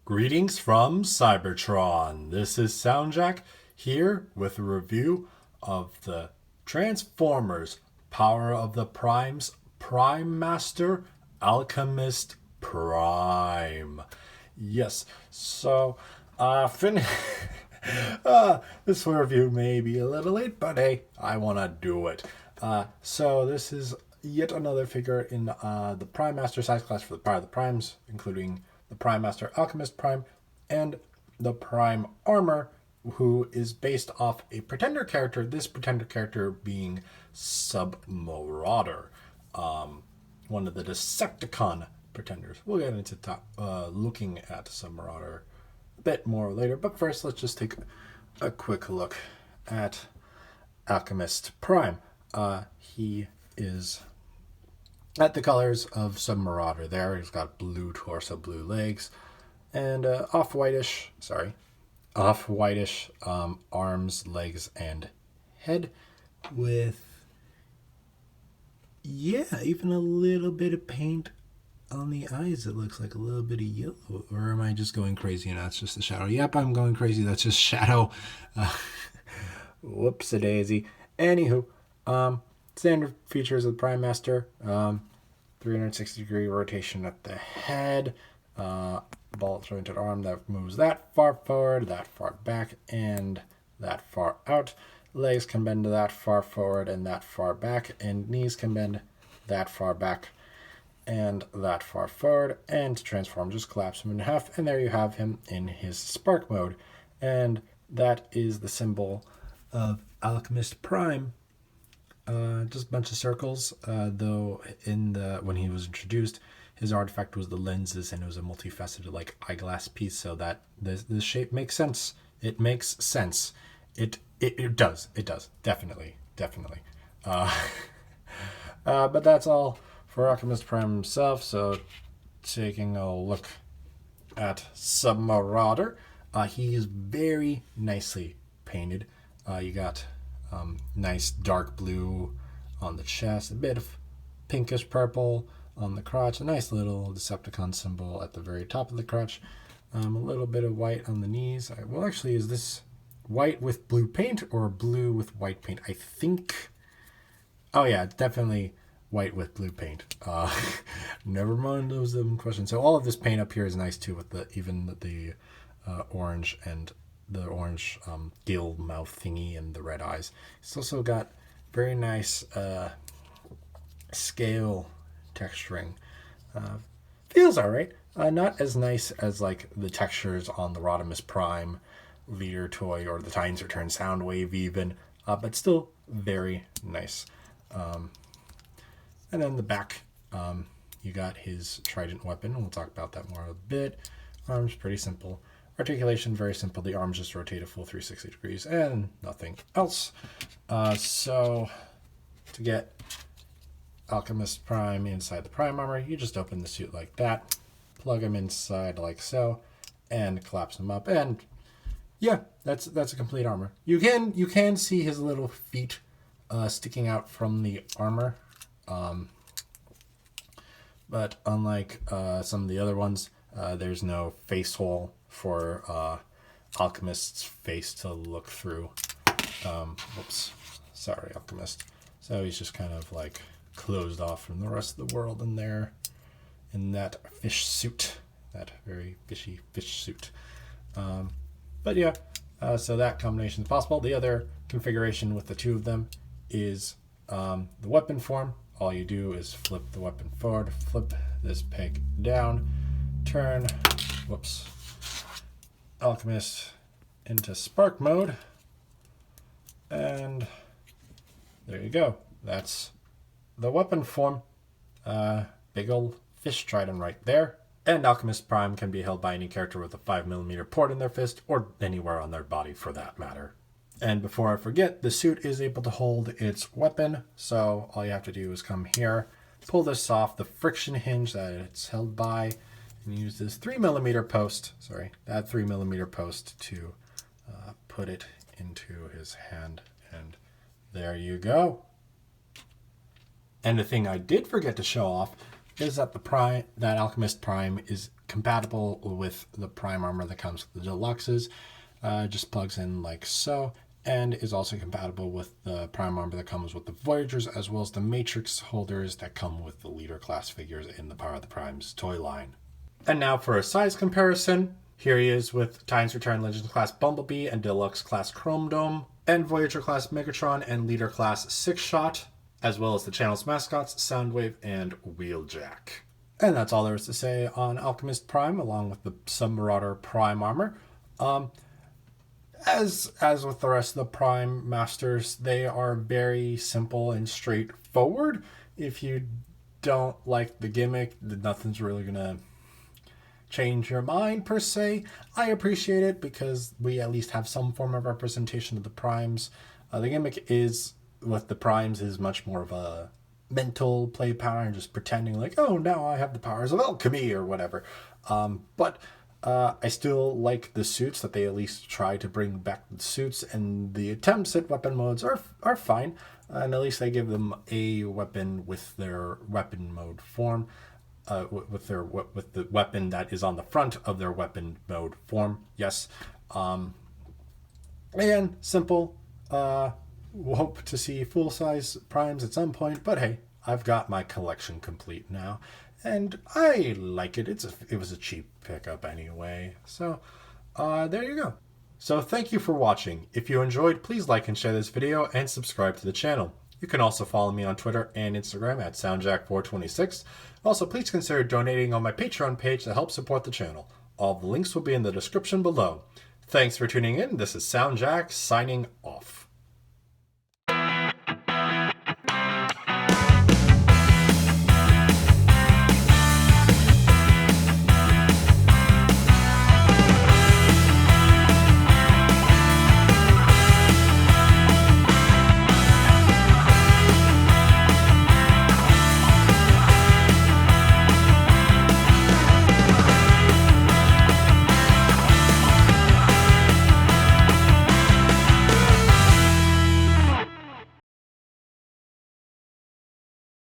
Greetings from Cybertron. This is SoundJack here with a review of the Transformers Power of the Primes Prime Master Alchemist Prime. Yes, so this review may be a little late, but hey, I want to do it. So this is yet another figure in the Prime Master size class for the Power of the Primes, including the Prime Master Alchemist Prime and the Prime Armor, who is based off a Pretender character, this Pretender character being Submarauder, one of the Decepticon Pretenders. We'll get into looking at Submarauder a bit more later, but first let's just take a quick look at Alchemist Prime. He is at the colors of Submarauder there. He's got blue torso, blue legs, and off-whitish arms, legs, and head with, even a little bit of paint on the eyes. It looks like a little bit of yellow. Or am I just going crazy and that's just the shadow? Yep, I'm going crazy. That's just shadow. Whoops-a-daisy. Anywho, standard features of the Prime Master. 360-degree rotation at the head. Ball-jointed arm that moves that far forward, that far back, and that far out. Legs can bend that far forward and that far back, and knees can bend that far back and that far forward. And to transform, just collapse him in half, and there you have him in his spark mode. And that is the symbol of Alchemist Prime. Just a bunch of circles, though when he was introduced, his artifact was the lenses, and it was a multifaceted like eyeglass piece, so that this shape makes sense. It makes sense. It does. Definitely. But that's all for Alchemist Prime himself. So taking a look at Submarauder, he is very nicely painted. You got nice dark blue on the chest, a bit of pinkish purple on the crotch, a nice little Decepticon symbol at the very top of the crotch, a little bit of white on the knees. Well, actually, is this white with blue paint or blue with white paint? I think, oh yeah, it's definitely white with blue paint. Never mind those questions. So all of this paint up here is nice too, with the orange and the orange gill mouth thingy and the red eyes. It's also got very nice scale texturing. Feels alright. Not as nice as like the textures on the Rodimus Prime Leader toy or the Titans Return Soundwave even, but still very nice. And then the back, you got his Trident weapon. We'll talk about that more in a bit. Arms pretty simple. Articulation, very simple. The arms just rotate a full 360 degrees and nothing else. So to get Alchemist Prime inside the Prime Armor, you just open the suit like that, plug him inside like so, and collapse him up. And yeah, that's a complete armor. You can see his little feet sticking out from the armor. But unlike some of the other ones, there's no face hole for Alchemist's face to look through. Whoops. Sorry, Alchemist. So he's just kind of like closed off from the rest of the world in there, in that fish suit, that very fishy fish suit. But yeah, so that combination is possible. The other configuration with the two of them is the weapon form. All you do is flip the weapon forward, flip this peg down, turn, Alchemist into spark mode, and there you go. That's the weapon form. Big old fish trident right there. And Alchemist Prime can be held by any character with a 5mm port in their fist, or anywhere on their body for that matter. And before I forget, the suit is able to hold its weapon, so all you have to do is come here, pull this off the friction hinge that it's held by, and use this 3mm post, that 3mm post to put it into his hand, and there you go. And the thing I did forget to show off is that that Alchemist Prime is compatible with the Prime armor that comes with the Deluxes. Just plugs in like so, and is also compatible with the Prime armor that comes with the Voyagers, as well as the Matrix holders that come with the Leader class figures in the Power of the Primes toy line. And now for a size comparison. Here he is with Titans Return Legends class Bumblebee and Deluxe class Chrome Dome, and Voyager class Megatron and Leader class Six Shot, as well as the channel's mascots Soundwave and Wheeljack. And that's all there is to say on Alchemist Prime, along with the Submarauder Prime armor. As with the rest of the Prime Masters, they are very simple and straightforward. If you don't like the gimmick, nothing's really gonna change your mind per se. I appreciate it because we at least have some form of representation of the Primes. The gimmick is with the Primes is much more of a mental play power and just pretending like, oh, now I have the powers of alchemy or whatever. But I still like the suits, that they at least try to bring back the suits, and the attempts at weapon modes are fine. And at least they give them a weapon with their weapon mode form. With the weapon that is on the front of their weapon mode form. Yes. Again, simple. We'll hope to see full-size Primes at some point, but hey, I've got my collection complete now, and I like it. It was a cheap pickup anyway, so there you go. So thank you for watching. If you enjoyed, please like and share this video and subscribe to the channel. You can also follow me on Twitter and Instagram at SoundJack426. Also, please consider donating on my Patreon page to help support the channel. All the links will be in the description below. Thanks for tuning in. This is SoundJack signing off.